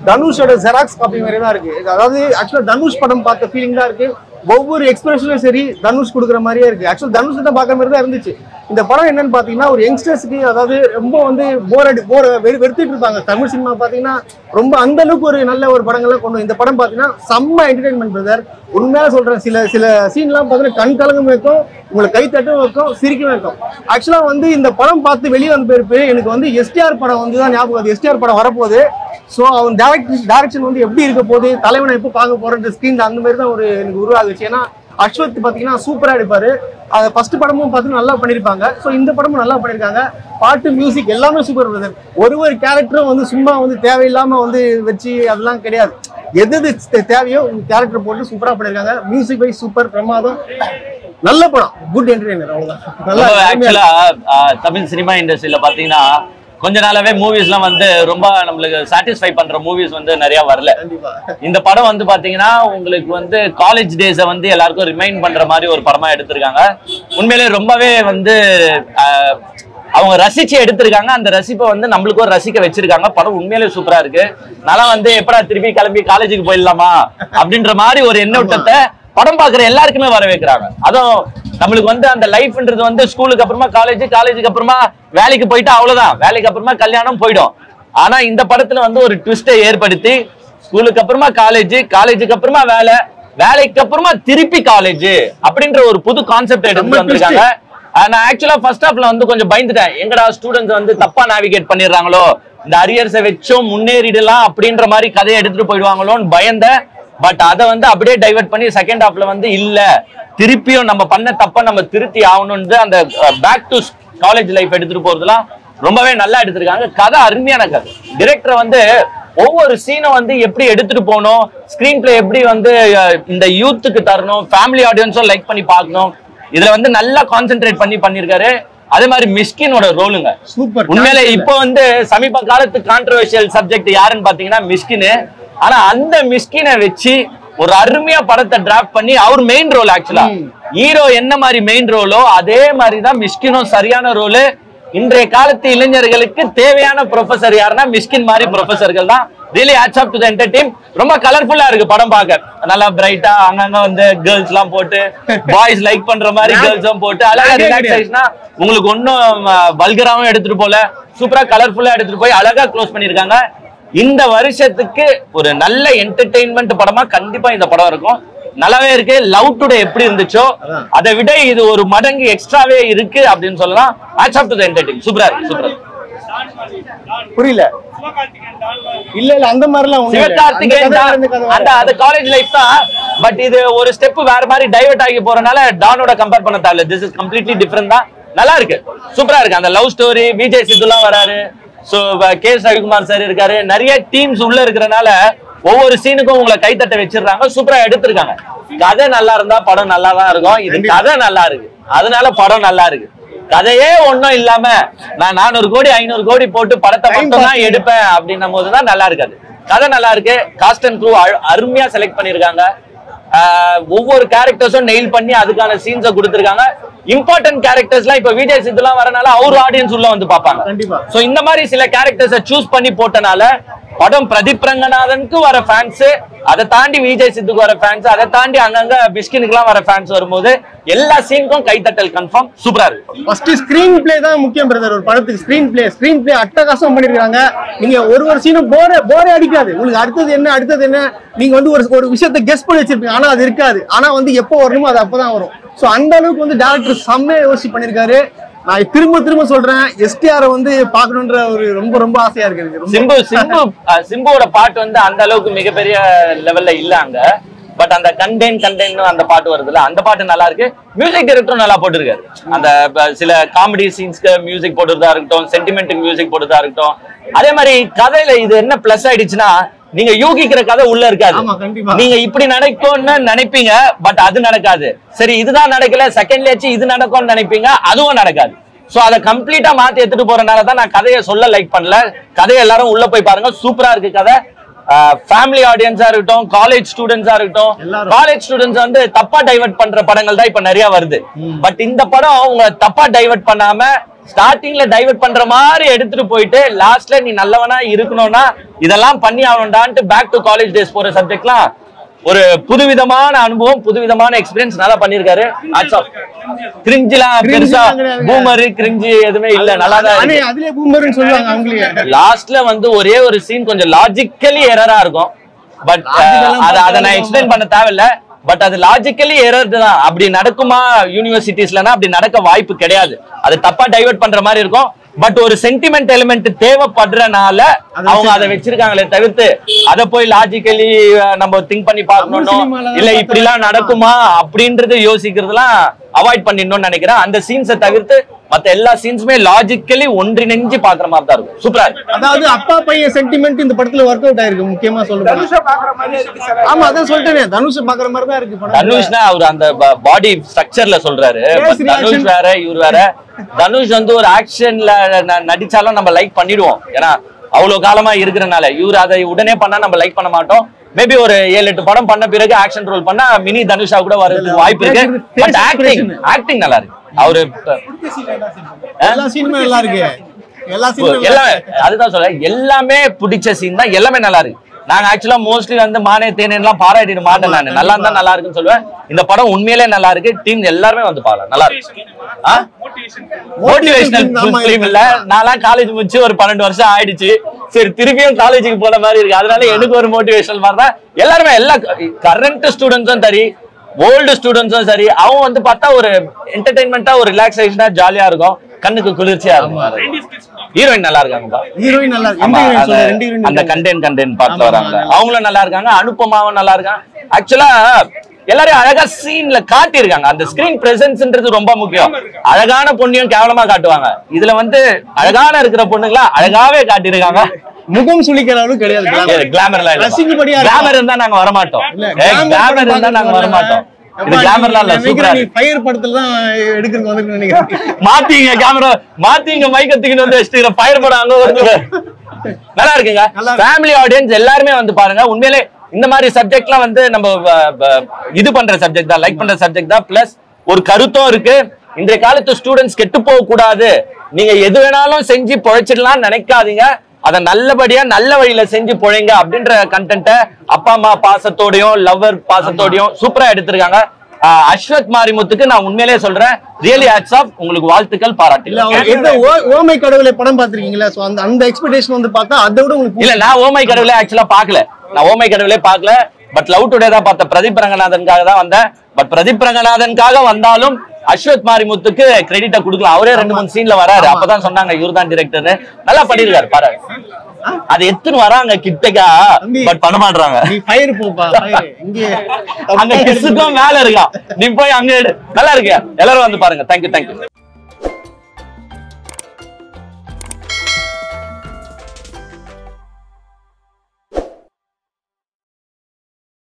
தனுஷோட xerox copy மாதிரி தான் இருக்கு. அதாவது ஆக்சுவலா தனுஷ் படம் பார்த்த ஃபீலிங் தான் இருக்கு. ஒவ்வொரு எக்ஸ்பிரஷனும் சரி தனுஷ் கொடுக்குற மாதிரியே இருக்கு. ஆக்சுவலா தனுஷ் தான் பார்க்குற மாதிரி தான் இருந்துச்சு. இந்த படம் என்னன்னு பாத்தீங்கன்னா ஒரு யங்ஸ்டர்ஸ்க்கு அதாவது ரொம்ப வந்து வெறுத்துட்டு இருப்பாங்க. தமிழ் சினிமா பாத்தீங்கன்னா ரொம்ப அந்த அளவுக்கு ஒரு நல்ல ஒரு படங்கள்லாம் கொண்டு இந்த படம் பாத்தீங்கன்னா செம்ம என்டர்டைன்மெண்ட் பிரதர். உண்மையா சொல்றேன், சில சீன்லாம் பாத்தீங்கன்னா கண் கலங்கும் வைக்கும், உங்களுக்கு கை தட்டும் வைக்கும், சிரிக்கும் வைக்கும். ஆக்சுவலா வந்து இந்த படம் பார்த்து வெளியே வந்த பேருக்கு எனக்கு வந்து எஸ்டிஆர் படம் வந்து தான் ஞாபகம் வருது. எஸ்டிஆர் படம் வரப்போகுது. ஸோ அவன் டைரக்ஷன் வந்து எப்படி இருக்க போகுது, தலைவனை எப்போ பார்க்க போறேன் ஸ்கிரீன் அந்த மாதிரி தான் ஒரு எனக்கு உருவாகுச்சு. ஏன்னா அஸ்வத் பாத்தீங்கன்னா சூப்பரா எடுப்பாரு. அது ஃபர்ஸ்ட் படமும் பார்த்து நல்லா பண்ணிருப்பாங்க. ஸோ இந்த படமும் நல்லா பண்ணிருக்காங்க. பாட்டு மியூசிக் எல்லாமே சூப்பர் பிரதர். ஒரு கேரக்டரும் வந்து சும்மா வந்து தேவையில்லாம வந்து வச்சு அதெல்லாம் கிடையாது. எது தேவையோ கேரக்டர் போட்டு சூப்பரா பண்ணிருக்காங்க. மியூசிக் வைஸ் சூப்பர் பிரமாதம். நல்ல படம், குட் என்டர்டெய்னர். அவ்வளவுதான். ஆக்சுவலா தமிழ் சினிமா இண்டஸ்ட்ரியில பாத்தீங்கன்னா கொஞ்ச நாளாவே மூவிஸ்லாம் வந்து ரொம்ப நம்மளுக்கு சாட்டிஸ்ஃபை பண்ற மூவிஸ் வந்து நிறைய வரல. இந்த படம் வந்து பாத்தீங்கன்னா உங்களுக்கு வந்து காலேஜ் டேஸை வந்து எல்லாருக்கும் ரிமைண்ட் பண்ற மாதிரி ஒரு படமா எடுத்திருக்காங்க. உண்மையிலே ரொம்பவே வந்து அவங்க ரசிச்சு எடுத்திருக்காங்க. அந்த ரசிப்பை வந்து நம்மளுக்கு ஒரு ரசிக்க வச்சிருக்காங்க. படம் உண்மையிலே சூப்பரா இருக்கு. நல்லா வந்து எப்படா திருப்பி கிளம்பி காலேஜுக்கு போயிடலாமா அப்படின்ற மாதிரி ஒரு எண்ணோட்டத்தை படம் பாக்குற எல்லாருக்குமே வர வைக்கிறாங்க. அதுவும் நம்மளுக்கு வந்து அந்த லைஃப்ன்றது வந்து ஸ்கூலுக்கு அப்புறமா காலேஜுக்கு அப்புறமா வேலைக்கு போயிட்டு அவ்வளவுதான், வேலைக்கு அப்புறமா கல்யாணம் போயிடும். ஆனா இந்த படத்துல வந்து ஒரு ட்விஸ்டை ஏற்படுத்தி ஸ்கூலுக்கு அப்புறமா காலேஜுக்கு அப்புறமா வேலைக்கு அப்புறமா திருப்பி காலேஜ் அப்படின்ற ஒரு புது கான்செப்ட் எடுத்து வந்திருக்காங்க. நான் ஆக்சுவலா ஃபர்ஸ்ட் ஹாஃப்ல வந்து கொஞ்சம் பயந்துட்டேன். எங்கடா ஸ்டூடெண்ட்ஸ் வந்து தப்பா நேவிகேட் பண்ணிடுறாங்களோ, இந்த அரியர்ஸை வச்சும் முன்னேறிடலாம் அப்படின்ற மாதிரி கதையை எடுத்துட்டு போயிடுவாங்களோன்னு பயந்தேன். பட் அதை வந்து அப்படியே டைவர்ட் பண்ணி செகண்ட் ஹாஃப்ல வந்து இல்ல, திருப்பியும் நம்ம பண்ண தப்ப நம்ம திருத்தி ஆகணும்னு அந்த பேக் டு காலேஜ் லைஃப் எடுத்துட்டு போறதுலாம் ரொம்பவே நல்லா எடுத்திருக்காங்க. கதை அருமையான கதை. டிரெக்டர் வந்து ஒவ்வொரு சீனும் வந்து எப்படி எடுத்துட்டு போகணும், ஸ்கிரீன் பிளே எப்படி வந்து இந்த யூத்துக்கு தரணும், ஃபேமிலி ஆடியன்ஸும் லைக் பண்ணி பார்க்கணும், இதுல வந்து நல்லா கான்சென்ட்ரேட் பண்ணிருக்காரு. அதே மாதிரி மிஷ்கினோட ரோலுங்க சூப்பர். உண்மையிலே இப்போ வந்து சமீப காலத்து கான்ட்ரோவர்ஷியல் சப்ஜெக்ட் யாருன்னு பாத்தீங்கன்னா மிஷ்கின். ஆனா அந்த மிஷ்கினை வச்சு ஒரு அருமையா படத்தை டிராஃப்ட் பண்ணி அவர் மெயின் ரோல், ஆக்சுவலா ஹீரோ என்ன மாதிரி மெயின் ரோலோ அதே மாதிரிதான் மிஷ்கினும் சரியான ரோலு. இன்றைய காலத்து இளைஞர்களுக்கு தேவையான ப்ரொஃபசர் யாருன்னா மிஷ்கின் மாதிரி ப்ரொஃபசர்கள் தான். Really hats off to the entire team. ரொம்ப கலர்ஃபுல்லா இருக்கு படம் பார்க்க. நல்லா பிரைட்டா அங்கங்க வந்து கேர்ள்ஸ் எல்லாம் போட்டு பாய்ஸ் லைக் பண்ற மாதிரி கேர்ள்ஸும் போட்டு அழகா ரிலாக்ஸேஷனா உங்களுக்கு ஒன்னும் வல்கராவும் எடுத்துட்டு போல, சூப்பரா கலர்ஃபுல்லா எடுத்துட்டு போய் அழகா க்ளோஸ் பண்ணிருக்காங்க. இந்த வருஷத்துக்கு ஒரு நல்ல என்டர்டெயின்மெண்ட் படமா கண்டிப்பா இந்த படம் இருக்கும். நல்லாவே இருக்கு. லவ் டுடே எப்படி இருந்துச்சோ அதை விட இது ஒரு மடங்கு எக்ஸ்ட்ராவே இருக்கு அப்படின்னு சொல்லலாம். Hats off to the entire team. சூப்பரா இருக்கு, சூப்பரா. புரியல இல்ல அந்த மாதிரிலாம் சிவகார்த்திகேயன் அந்த காலேஜ் லைஃப் தான். பட் இது ஒரு ஸ்டெப் வேற மாதிரி டைவர்ட் ஆகி போறனால டானோட கம்பேர் பண்ண தேவையில்ல. திஸ் இஸ் கம்ப்ளீட்லி டிஃபரெண்ட் தான். நல்லா இருக்கு, சூப்பரா இருக்கு. அந்த லவ் ஸ்டோரி, விஜய் சித்துலாம் வராரு, சோ கே ரவிக்குமார் சார் இருக்காரு, நிறைய டீம்ஸ் உள்ள இருக்கிறனால ஒவ்வொரு சீனுக்கும் உங்களை கைத்தட்ட வச்சிருக்காங்க. சூப்பரா எடுத்திருக்காங்க. கதை நல்லா இருந்தா படம் நல்லா தான் இருக்கும். இது கதை நல்லா இருக்கு, அதனால படம் நல்லா இருக்கு. கதையே ஒன்னும் இல்லாம நான் 400 கோடி 500 கோடி போட்டு படத்தை மட்டும் தான் எடுப்பேன் அப்படின்னும் போதுதான் நல்லா இருக்காது. கதை நல்லா இருக்கு. காஸ்ட் அண்ட் க்ரூ அருமையா செலக்ட் பண்ணிருக்காங்க. ஒவ்வொரு கேரக்டர்ஸும் நெயில் பண்ணி அதுக்கான சீன்ஸை கொடுத்திருக்காங்க. இம்பார்ட்டன்ட் கேரக்டர்ஸ்லாம் இப்ப விஜய் சித்துலாம் வரனால அவர் ஆடியன்ஸ் உள்ள வந்து பாப்பாங்க. சோ இந்த மாதிரி சில கேரக்டர்ஸை சூஸ் பண்ணி போட்டனால படம் பிரதீப் ரங்கநாதனுக்கு வர ஃபேன்ஸ், அதை தாண்டி விஜய் சித்துக்கு வர ஃபேன்ஸ், அதை தாண்டி அங்கங்க பிஸ்கினுக்குலாம் வர ஃபேன்ஸ் வரும்போது எல்லா சீனுக்கும் கைத்தட்டல் கன்ஃபார்ம். சூப்பரா இருக்கு. ஃபர்ஸ்ட் ஸ்கிரீன் பிளே தான் முக்கியம் பிரதர். ஒரு படத்துக்கு ஸ்கிரீன் பிளே அட்டகாசம் பண்ணிருக்காங்க. நீங்க ஒரு சீனும் போரே அடிக்காது. உங்களுக்கு அடுத்தது என்ன நீங்க வந்து ஒரு விஷயத்தை கெஸ் பண்ணி வச்சிருப்பீங்க, ஆனா அது இருக்காது. ஆனா வந்து எப்போ வரணுமோ அது அப்பதான் வரும். சோ அந்த அளவுக்கு வந்து டைரக்டர் செம்மையா யோசிச்சு பண்ணிருக்காரு. நான் திரும்ப சொல்றேன், எஸ்டிஆர் வந்து பாக்கணும்ன்ற ஒரு ரொம்ப ஆசையா இருக்கு. சிம்புவோட பாட்டு வந்து அந்த அளவுக்கு மிகப்பெரிய லெவல்ல இல்ல அங்க. பட் அந்த கண்டென்ட் அந்த பாட்டு வருதுல, அந்த பாட்டு நல்லா இருக்கு. மியூசிக் டைரக்டரும் நல்லா போட்டிருக்காரு. அந்த சில காமெடி சீன்ஸ்க்கு மியூசிக் போட்டுறதா இருக்கட்டும், சென்டிமெண்ட்டுக்கு மியூசிக் போட்டுறதா இருக்கட்டும். அதே மாதிரி கதையில இது என்ன பிளஸ் ஆயிடுச்சுன்னா, நீங்க யூகிக்கிற கதை உள்ள இருக்காது. நீங்க இப்படி நடக்கும்னு நினைப்பீங்க, பட் அது நடக்காது. சரி இதுதான் நடக்கல, செகண்ட்லயாச்சு இது நடக்கும்னு நினைப்பீங்க, அதுவும் நடக்காது. சோ அதை கம்ப்ளீட்டா மாத்தி எடுத்துட்டு போறதுனாலதான் நான் கதையை சொல்ல லைக் பண்ணல. கதையை எல்லாரும் உள்ள போய் பாருங்க, சூப்பரா இருக்கு கதை. ஃபேமிலி ஆடியன்ஸா இருக்கட்டும், காலேஜ் ஸ்டூடெண்ட்ஸா இருக்கட்டும். காலேஜ் ஸ்டூடெண்ட்ஸ் வந்து தப்பா டைவர்ட் பண்ற படங்கள் தான் இப்ப நிறைய வருது. பட் இந்த படம் உங்க தப்பா டைவர்ட் பண்ணாம ஸ்டார்டிங்ல டைவர்ட் பண்ற மாதிரி எடுத்துட்டு போயிட்டு லாஸ்ட்ல நீ நல்லவனா இருக்கணும்னா இதெல்லாம் பண்ணி ஆகணும்டான்ட்டு பேக் டு காலேஜ் டேஸ் போற சப்ஜெக்ட்லாம் ஒரு புதுவிதமான அனுபவம், புதுவிதமான எக்ஸ்பீரியன்ஸ் நல்லா பண்ணிருக்காரு. கிரிஞ்சிலாம் பெருசா பூமர் கிரிஞ்சி எதுவுமே இல்ல, நல்லா தான். அதுலயே பூமர்னு சொல்லுவாங்க அவங்களே. லாஸ்ட்ல வந்து ஒரே ஒரு சீன் கொஞ்சம் லாஜிக்கலி எரரா இருக்கும். பட் அதை நான் எக்ஸ்பிளைன் பண்ண தேவையில்ல. பட் அது லாஜிக்கலி எரர் தான். அப்படி நடக்குமா யூனிவர்சிட்டிஸ்லனா? அப்படி நடக்க வாய்ப்பு கிடையாது. அது தப்பா டைவர்ட் பண்ற மாதிரி இருக்கும். பட் ஒரு சென்டிமெண்ட் எலிமெண்ட் தேவைப்படுறனால அவங்க அதை வச்சிருக்காங்களே தவிர்த்து அதை போய் லாஜிக்கலி நம்ம திங்க் பண்ணி பார்க்கணும், இல்ல இப்படி எல்லாம் நடக்குமா அப்படின்றது யோசிக்கிறதுலாம் அவாய்ட் பண்ணிடணும்னு நினைக்கிறேன். அந்த சீன்ஸை தவிர்த்து மத்த எல்லா சீன்ஸுமே லாஜிக்கலி ஒன்றிணைஞ்சு பாக்குற மாதிரி தான் இருக்கும். சூப்பரா இருக்கு. அதாவது அப்பா பையன் சென்டிமெண்ட் இந்த படத்துல ஒர்க் அவுட் ஆயிருக்கு. முக்கியமா சொல்லுவாங்க. ஆமா, அதான் சொல்லிட்டேன். தனுஷ் பாக்குற மாதிரி தான் இருக்கு. தனுஷ்னா அவர் அந்த பாடி ஸ்ட்ரக்சர்ல சொல்றாரு. தனுஷ் வேற, இவர் வேற. தனுஷ் வந்து ஒரு ஆக்ஷன்ல நடிச்சாலும் நம்ம லைக் பண்ணிடுவோம். ஏன்னா அவ்வளவு காலமா இருக்கிறனால. இவர் அதை உடனே பண்ணா நம்ம லைக் பண்ண மாட்டோம். மேபி ஒரு 7-8 படம் பண்ண பிறகு ஆக்ஷன் ரோல் பண்ணா மினி தனுஷா கூட வரதுக்கு வாய்ப்பு இருக்கு. பட் ஆக்டிங் நல்லா இருக்கு. அவரு எல்லா சீனுமே நல்லா இருக்கு. எல்லாமே அதுதான் சொல்றேன். எல்லாமே பிடிச்ச சீன் தான். எல்லாமே நல்லா இருக்கு. நாங்க ஆக்சுவலா மோஸ்ட்லி வந்து மானே தேனே எல்லாம் பாராட்டிட மாட்டேன். நான் நல்லா இருந்தா நல்லா இருக்குன்னு சொல்லுவேன். இந்த படம் உண்மையிலே நல்லா இருக்கு. டீம் எல்லாருமே வந்து பாக்கலாம். நல்லா இருக்கு. மோட்டிவேஷனல் ஃபிலிம் இல்ல. நான் காலேஜ் முடிச்சு ஒரு 12 வருஷம் ஆயிடுச்சு. சரி, திருப்பியும் காலேஜுக்கு போன மாதிரி இருக்கு. அதனால எனக்கு ஒரு மோட்டிவேஷனல் மாதிரி தான். எல்லாருமே எல்லா கரண்ட் ஸ்டூடெண்ட்ஸும் சரி, ஓல்டு ஸ்டூடெண்ட்ஸும் சரி, அவங்க வந்து பார்த்தா ஒரு என்டர்டைன்மெண்டா, ஒரு ரிலாக்ஸேஷனா, ஜாலியா இருக்கும். கண்ணுக்கு குளிர்ச்சியா இருக்கும். ஹீரோயின் நல்லா இருக்காங்க. ஹீரோயின் நல்லா இருக்கு. அந்த கண்டென்ட் பார்த்து வராங்க. அவங்களும் நல்லா இருக்காங்க. அனுப்பமாவும் நல்லா இருக்காங்க. ஆக்சுவலா எல்லாரும் அழகா சீன்ல காட்டி இருக்காங்க. அந்த ஸ்கிரீன் பிரசன்ஸ்ன்றது ரொம்ப முக்கியம். அழகான பொண்ணையும் கேவலமா காட்டுவாங்க. இதுல வந்து அழகான இருக்கிற பொண்ணுங்களா அழகாவே காட்டியிருக்காங்க. முகம் சுளிக்கிற அளவுக்கு கிடையாது. கிளாமர் இருந்தா நாங்க வரமாட்டோம். கிளாமர் இருந்தா நாங்க வரமாட்டோம். இது கேமரா இல்ல. சூப்பரா இருக்கு. ஃபயர் படத்துல தான் எடுக்கிறதுக்கு வந்து நினைக்கிறேன். மாத்தீங்க கேமரா, மாத்தீங்க மைக்க தூக்கிட்டு வந்து வச்சிட்டு ஃபயர் படம் அங்க வருது. நல்லா இருக்குங்க. ஃபேமிலி ஆடியன்ஸ் எல்லாருமே வந்து பாருங்க. உண்மையிலே இந்த மாதிரி சப்ஜெக்ட்லாம் வந்து நம்ம இது பண்ற சப்ஜெக்ட் தான், லைக் பண்ற சப்ஜெக்ட் தான். பிளஸ் ஒரு கருத்தும் இருக்கு. இன்றைய காலத்து ஸ்டூடெண்ட்ஸ் கெட்டு போக கூடாது, நீங்க எது வேணாலும் செஞ்சு பொழைச்சிடலாம் நினைக்காதீங்க. அதை நல்லபடியா நல்ல வழியில செஞ்சு பொழைங்க அப்படின்ற கண்டென்ட்ட அப்பா அம்மா பாசத்தோடையும் லவ்வர் பாசத்தோடையும் சூப்பரா எடுத்திருக்காங்க. அஸ்வத் மாரிமுத்துக்கு நான் உண்மையிலேயே சொல்றேன், ரியலி ஹேட்ஸ் ஆஃப். உங்களுக்கு வாழ்த்துக்கள், பாராட்டுகள். ஓமை கடவுளை படம் பாத்திருக்கீங்களா? சோ அந்த எக்ஸ்பெக்டேஷன் வந்து பார்த்தா அதை விட உங்களுக்கு இல்ல. நான் ஓமை கடவுளை ஆக்சுவலா பாக்கல. நான் ஓமை கடவுளே பாக்கல. பட் லவ் டுடே தான் பார்த்தேன். பிரதீப் ரங்கநாதனுக்காக தான் வந்தேன். பட் பிரதீப் ரங்கநாதனுக்காக வந்தாலும் அஸ்வத் மாரிமுத்துக்கு கிரெடிட்டா கொடுக்கலாம். அவரே 2-3 சீன்ல வராரு. அப்பதான் சொன்னாங்க இவர் தான் டிரெக்டர். நல்லா பண்ணிருக்காரு. பாரு, அது எத்தனை வராங்க கிட்டக்கா, பட் பண்ண மாட்டாங்க. அங்க கிஸ்ஸுக்கும் மேல இருக்கா. நீ போய் அங்க நல்லா இருக்கு. எல்லாரும் வந்து பாருங்க. தேங்க்யூ.